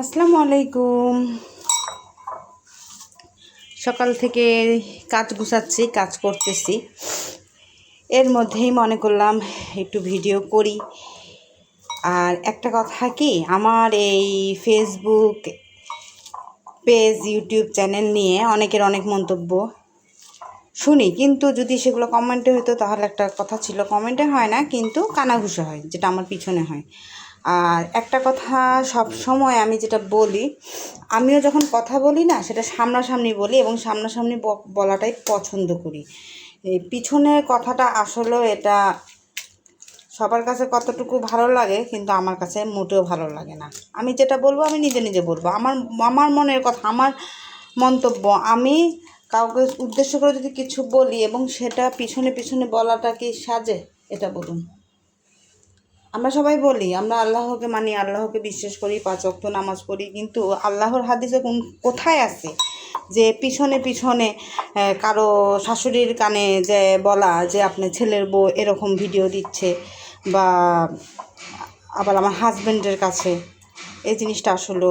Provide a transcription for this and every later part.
আসসালামু আলাইকুম। সকাল থেকে কাজ গুছাচ্ছি, কাজ করতেছি। এর মধ্যেই মনে করলাম একটু ভিডিও করি। আর একটা কথা কি, আমার এই ফেসবুক পেজ, ইউটিউব চ্যানেল নিয়ে অনেকের অনেক মন্তব্য শুনি, কিন্তু যদি সেগুলো কমেন্টে হতো তাহলে একটা কথা ছিল। কমেন্টে হয় না, কিন্তু কানাঘুষা হয়, যেটা আমার পিছনে হয়। আর একটা কথা সব সময় আমি যেটা বলি, আমিও যখন কথা বলি না, সেটা সামনাসামনি বলি এবং সামনাসামনি বলাটাই পছন্দ করি। এই পিছনের কথাটা আসলে এটা সবার কাছে কতটুকু ভালো লাগে, কিন্তু আমার কাছে মোটেও ভালো লাগে না। আমি যেটা বলবো আমি নিজে নিজে বলবো, আমার আমার মনের কথা, আমার মন্তব্য। আমি কাউকে উদ্দেশ্য করে যদি কিছু বলি এবং সেটা পিছনে পিছনে বলাটা কি সাজে? এটা বলুন। আমরা সবাই বলি আমরা আল্লাহকে মানি, আল্লাহকে বিশ্বাস করি, 5 ওয়াক্ত নামাজ পড়ি, কিন্তু আল্লাহর হাদিসে কোথায় আছে যে পিছনে পিছনে কারো শাশুড়ির কানে যে বলা যে আপনার ছেলের বউ এরকম ভিডিও দিচ্ছে, বা আবার আমার হাজব্যান্ডের কাছে? এই জিনিসটা আসলে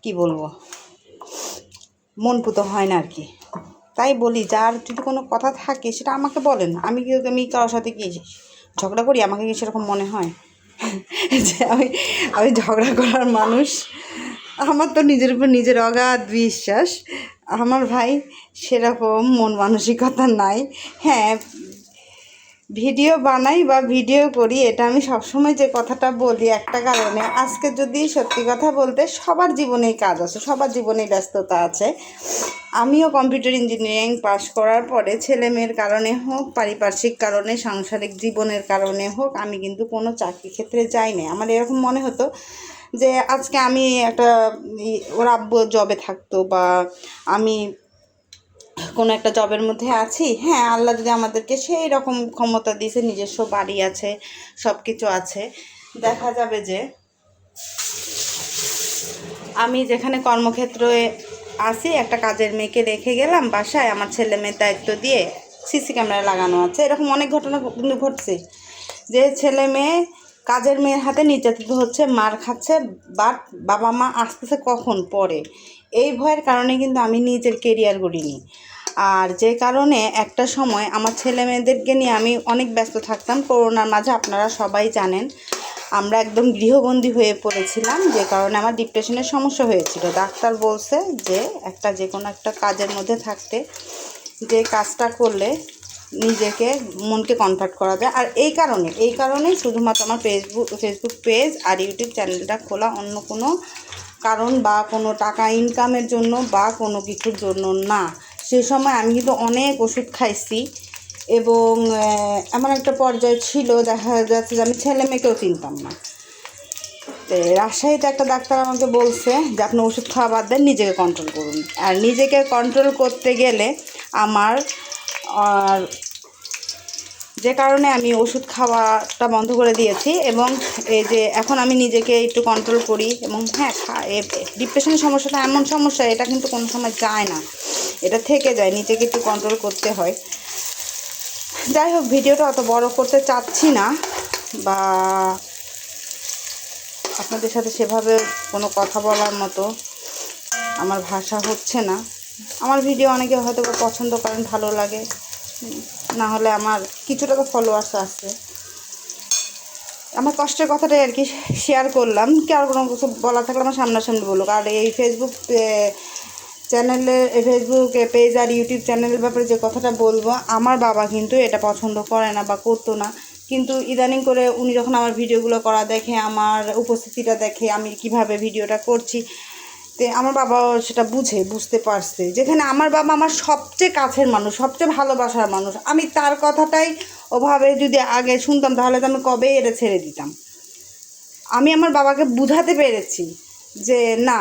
কি বলবো, মন পুতো হয় না আর কি। তাই বলি, যার যদি কোনো কথা থাকে সেটা আমাকে বলেন। আমি কারোর সাথে কি ঝগড়া করি? আমাকে কি সেরকম মনে হয় যে আমি ঝগড়া করার মানুষ? আমার তো নিজের উপর নিজের অগাধ বিশ্বাস। আমার ভাই সেরকম মন মানসিকতা নাই। হ্যাঁ, ভিডিও বানাই বা ভিডিও করি, এটা আমি সবসময় যে কথাটা বলি একটা কারণে, আজকে যদি সত্যি কথা বলতে সবার জীবনেই কাজ আছে, সবার জীবনেই ব্যস্ততা আছে। আমিও কম্পিউটার ইঞ্জিনিয়ারিং পাশ করার পরে ছেলে মেয়ের কারণে হোক, পারিপার্শ্বিক কারণে, সাংসারিক জীবনের কারণে হোক, আমি কিন্তু কোনো চাকরি ক্ষেত্রে যাই না। আমার এরকম মনে হতো যে আজকে আমি একটা ওর আব্বু জবে থাকতো, বা আমি কোনো একটা জবের মধ্যে আছি। হ্যাঁ, আল্লাহ যদি আমাদেরকে সেই রকম ক্ষমতা দিয়েছে, নিজস্ব বাড়ি আছে, সব কিছু আছে, দেখা যাবে যে আমি যেখানে কর্মক্ষেত্রে আছি, একটা কাজের মেয়েকে রেখে গেলাম বাসায়, আমার ছেলে মেয়ের দায়িত্ব দিয়ে, সিসি ক্যামেরা লাগানো আছে। এরকম অনেক ঘটনা কিন্তু ঘটছে যে ছেলে মেয়ে কাজের মেয়ের হাতে নির্যাতিত হচ্ছে, মার খাচ্ছে, বাট বাবা মা আসতেছে কখন পরে। এই ভয়ের কারণে কিন্তু আমি নিজের কেরিয়ার গড়িনি। আর যে কারণে একটা সময় আমার ছেলে মেয়েদেরকে নিয়ে আমি অনেক ব্যস্ত থাকতাম। করোনার মাঝে আপনারা সবাই জানেন আমরা একদম গৃহবন্দী হয়ে পড়েছিলাম, যে কারণে আমার ডিপ্রেশনের সমস্যা হয়েছিল। ডাক্তার বলছে যে যে কোনো একটা কাজের মধ্যে থাকতে, যে কাজটা করলে নিজেকে মনকে কনভার্ট করা যায়। আর এই কারণে শুধুমাত্র আমার ফেসবুক পেজ আর ইউটিউব চ্যানেলটা খোলা, অন্য কোনো কারণ বা কোনো টাকা ইনকামের জন্য বা কোনো কিছুর জন্য না। সেই সময় আমি কিন্তু অনেক ওষুধ খাইছি, এবং এমন একটা পর্যায়ে ছিল দেখা যাচ্ছে যে আমি ছেলে মেয়েকেও চিনতাম না। তো রাজশাহীতে একটা ডাক্তার আমাকে বলছে যে আপনি ওষুধ খাওয়া বাদ দেন, নিজেকে কন্ট্রোল করুন। আর নিজেকে কন্ট্রোল করতে গেলে আমার আর যে কারণে আমি ওষুধ খাওয়াটা বন্ধ করে দিয়েছি, এবং এই যে এখন আমি নিজেকে একটু কন্ট্রোল করি। এবং হ্যাঁ, ডিপ্রেশনের সমস্যাটা এমন সমস্যা, এটা কিন্তু কোনো সময় যায় না, এটা থেকে যায়, নিজেকে একটু কন্ট্রোল করতে হয়। যাই হোক, ভিডিওটা অত বড় করতে চাচ্ছি না, বা আপনাদের সাথে সেভাবে কোনো কথা বলার মতো আমার ভাষা হচ্ছে না। আমার ভিডিও অনেকে হয়তো পছন্দ করেন, ভালো লাগে, না হলে আমার কিছুটা তো ফলোয়ার্স আছে। আমার কষ্টের কথাটাই আর কি শেয়ার করলাম। কি আর কোনো কিছু বলা থাকলে আমার সামনাসামনি বলুক। আর এই ফেসবুক পেজ আর ইউটিউব চ্যানেলের ব্যাপারে যে কথাটা বলবো, আমার বাবা কিন্তু এটা পছন্দ করে না বা করতো না, কিন্তু ইদানিং করে উনি যখন আমার ভিডিওগুলো করা দেখে, আমার উপস্থিতিটা দেখে, আমি কিভাবে ভিডিওটা করছি, তো আমার বাবাও সেটা বুঝতে পারছে। যেখানে আমার বাবা আমার সবচেয়ে কাছের মানুষ, সবচেয়ে ভালোবাসার মানুষ, আমি তার কথাটাই ওভাবে যদি আগে শুনতাম তাহলে তো আমি কবে এটা ছেড়ে দিতাম। আমি আমার বাবাকে বুঝাতে পেরেছি যে না,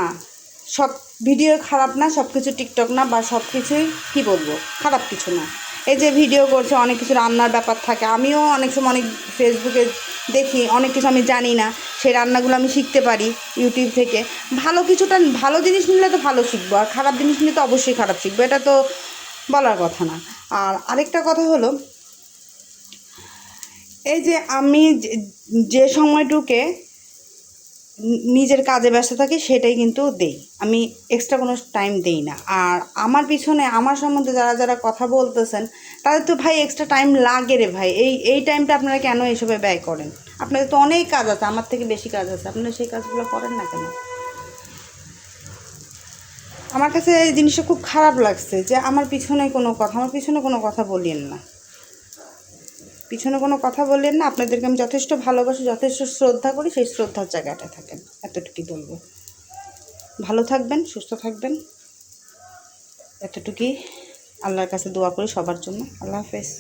সব ভিডিও খারাপ না, সব কিছু টিকটক না, বা সব কিছুই কী বলবো, খারাপ কিছু না। এই যে ভিডিও করছে, অনেক কিছু রান্নার ব্যাপার থাকে, আমিও অনেক সময় অনেক ফেসবুকে দেখি, অনেক কিছু আমি জানি না, সেই রান্নাগুলো আমি শিখতে পারি ইউটিউব থেকে। ভালো জিনিস নিলে তো ভালো শিখবো, আর খারাপ জিনিস নিলে তো অবশ্যই খারাপ শিখবো, এটা তো বলার কথা না। আর আরেকটা কথা হলো, এই যে আমি যে সময়টুকে নিজের কাজে ব্যস্ত থাকি সেটাই কিন্তু দেই, আমি এক্সট্রা কোনো টাইম দেই না। আর আমার পিছনে আমার সম্বন্ধে যারা যারা কথা বলতেছেন তাদের তো ভাই এক্সট্রা টাইম লাগে রে ভাই। এই টাইমটা আপনারা কেন এইসবে ব্যয় করেন? আপনাদের তো অনেক কাজ আছে, আমার থেকে বেশি কাজ আছে, আপনারা সেই কাজগুলো করেন না কেন? আমার কাছে এই জিনিসটা খুব খারাপ লাগছে যে আমার পিছনে কোনো কথা বলিয়েন না, পিছনে কোনো কথা বললেন না। আপনাদেরকে আমি যথেষ্ট ভালোবাসি, যথেষ্ট শ্রদ্ধা করি, সেই শ্রদ্ধার জায়গাটা থাকেন, এতটুকুই বলবো। ভালো থাকবেন, সুস্থ থাকবেন, এতটুকুই আল্লাহর কাছে দোয়া করি সবার জন্য। আল্লাহ হাফেজ।